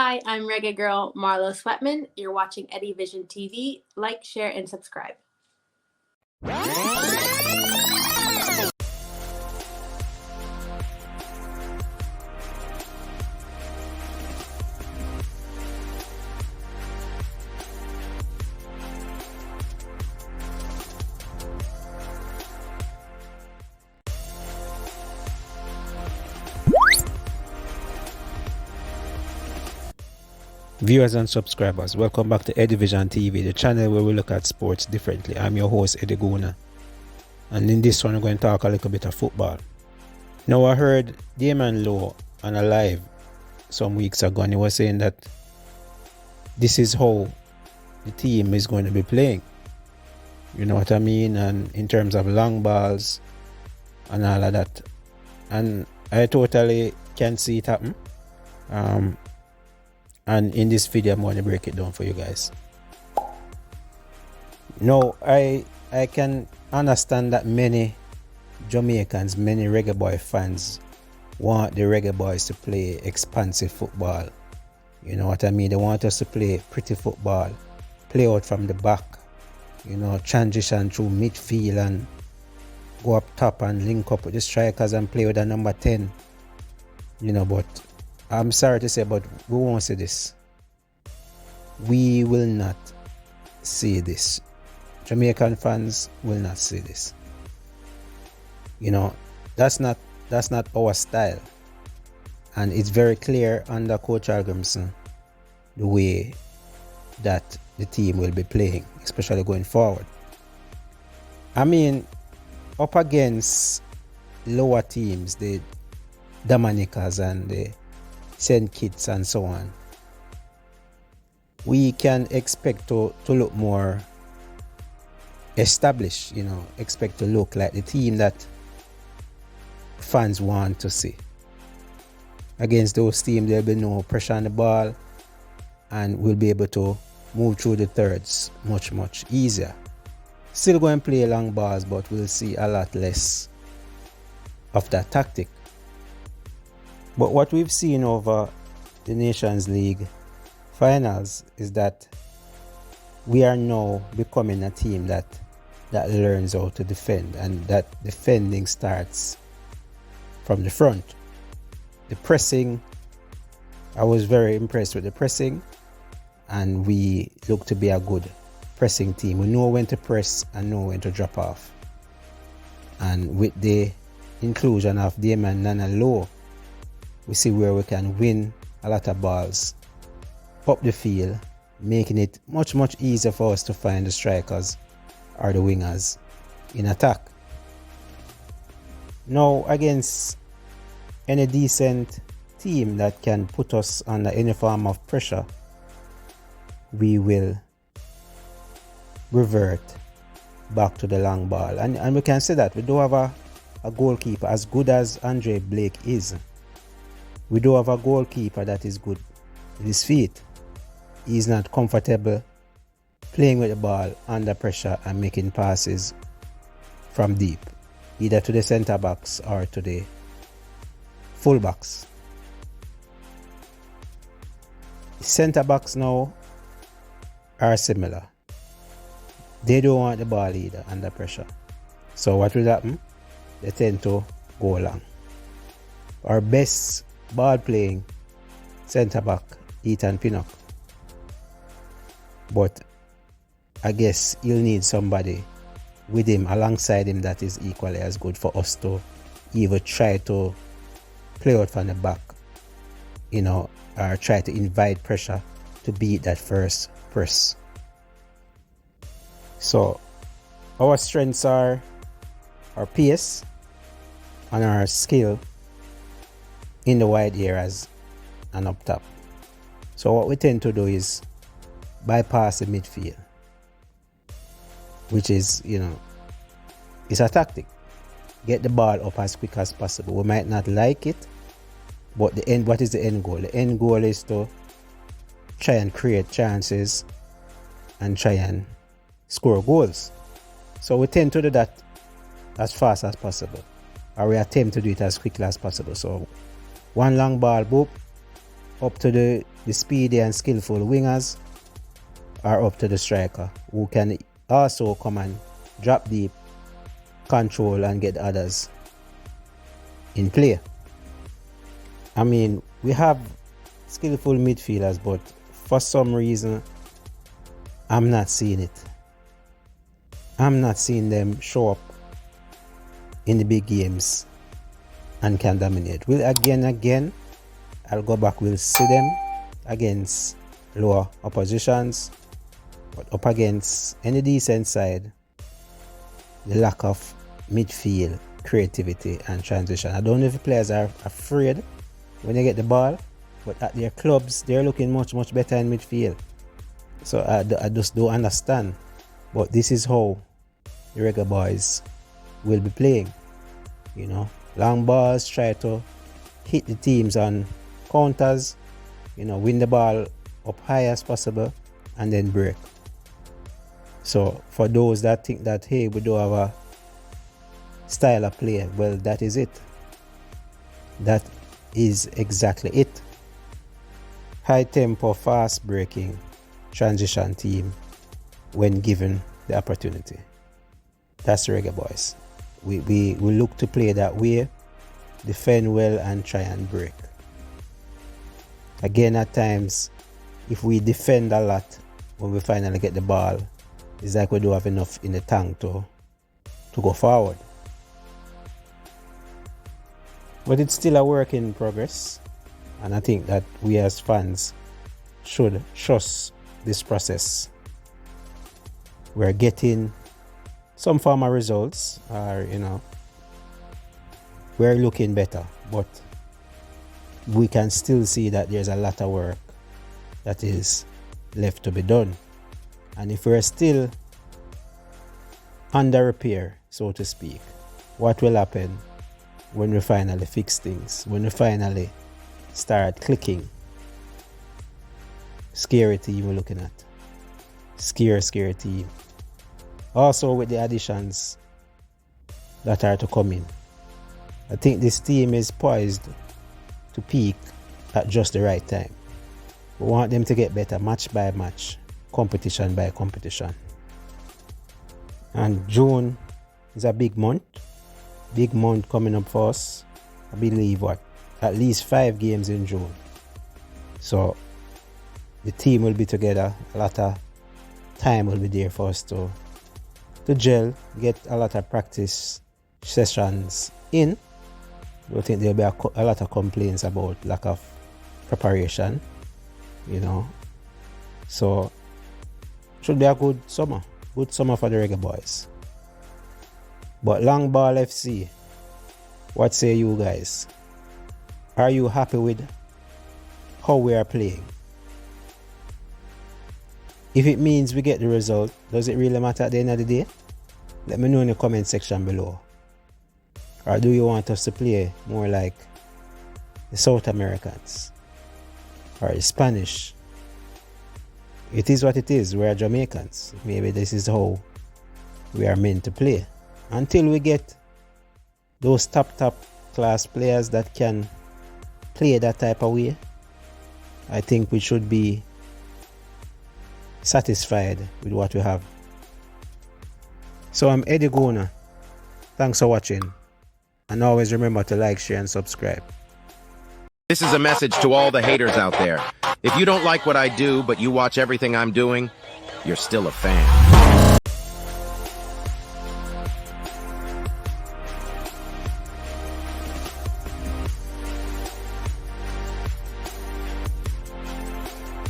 Hi, I'm Reggae Girl Marlo Sweatman. You're watching Eddie Vision TV. Like, share, and subscribe. Viewers and subscribers, welcome back to Eddie Vision TV, the channel where we look at sports differently. I'm your host, Eddie Guna, and in this one we're going to talk a little bit of football. Now, I heard Damon Lowe on a live some weeks ago, and he was saying that this is how the team is going to be playing. You know what I mean? And in terms of long balls and all of that. And I totally can see it happen. And in this video, I'm going to break it down for you guys. Now, I can understand that many Jamaicans, many Reggae Boy fans want the Reggae Boys to play expansive football. You know what I mean? They want us to play pretty football, play out from the back, you know, transition through midfield and go up top and link up with the strikers and play with the number 10. You know, but I'm sorry to say, but we won't see this. We will not see this. Jamaican fans will not see this. You know, that's not our style. And it's very clear under Coach Algrimson the way that the team will be playing, especially going forward. I mean, up against lower teams, the Dominicas and the St. Kitts and so on, we can expect to look more established, you know, expect to look like the team that fans want to see. Against those teams, there'll be no pressure on the ball and we'll be able to move through the thirds much easier. Still going to play long balls, but we'll see a lot less of that tactic. But what we've seen over the Nations League finals is that we are now becoming a team that learns how to defend, and that defending starts from the front. The pressing, I was very impressed with the pressing, and we look to be a good pressing team. We know when to press and know when to drop off. And with the inclusion of Damon Nana Lowe, we see where we can win a lot of balls up the field, making it much easier for us to find the strikers or the wingers in attack. Now, against any decent team that can put us under any form of pressure, we will revert back to the long ball. And we can say that we do have a goalkeeper as good as Andre Blake is. We do have a goalkeeper that is good with his feet. He's not comfortable playing with the ball under pressure and making passes from deep, either to the centre backs or to the full backs. Centre backs now are similar. They don't want the ball either under pressure. So what will happen? They tend to go long. Our best ball playing centre back, Ethan Pinnock. But I guess you'll need somebody with him, alongside him, that is equally as good for us to either try to play out from the back, you know, or try to invite pressure to beat that first press. So our strengths are our pace and our skill in the wide areas and up top. So what we tend to do is bypass the midfield, which is, you know, it's a tactic. Get the ball up as quick as possible. We might not like it, but what is the end goal? The end goal is to try and create chances and try and score goals. So we tend to do that as fast as possible, or we attempt to do it as quickly as possible. So one long ball, boop, up to the the speedy and skillful wingers are up to the striker, who can also come and drop deep, control and get others in play. I mean, we have skillful midfielders, but for some reason I'm not seeing it. I'm not seeing them show up in the big games and can dominate. Will again I'll go back, we'll see them against lower oppositions, but up against any decent side, the lack of midfield creativity and transition. I don't know if the players are afraid when they get the ball, but at their clubs they're looking much better in midfield. So I just don't understand. But this is how the Reggae Boyz will be playing. You know, long balls, try to hit the teams on counters, you know, win the ball up high as possible and then break. So for those that think that, hey, we don't have a style of play, well, that is it. That is exactly it. High tempo, fast breaking transition team when given the opportunity. That's the Reggae Boyz. We look to play that way, defend well and try and break. Again, at times, if we defend a lot when we finally get the ball, it's like we don't have enough in the tank to go forward. But it's still a work in progress, and I think that we as fans should trust this process. We're getting some form of results, or you know, we're looking better, but we can still see that there's a lot of work that is left to be done. And if we're still under repair, so to speak, what will happen when we finally fix things, when we finally start clicking? Scary team we're looking at. Scary team. Also with the additions that are to come in, I think this team is poised to peak at just the right time. We want them to get better match by match, competition by competition. And June is a big month coming up for us. I believe at least 5 games in June. So the team will be together. A lot of time will be there for us to gel, get a lot of practice sessions in. I don't think there'll be a lot of complaints about lack of preparation, you know. So should be a good summer for the Reggae Boyz. But Long Ball FC, what say you guys? Are you happy with how we are playing? If it means we get the result, does it really matter at the end of the day? Let me know in the comment section below. Or do you want us to play more like the South Americans or the Spanish? It is what it is. We are Jamaicans. Maybe this is how we are meant to play. Until we get those top class players that can play that type of way, I think we should be satisfied with what we have. So I'm Eddie Gona. Thanks for watching. And always remember to like, share, and subscribe. This is a message to all the haters out there. If you don't like what I do, but you watch everything I'm doing, you're still a fan.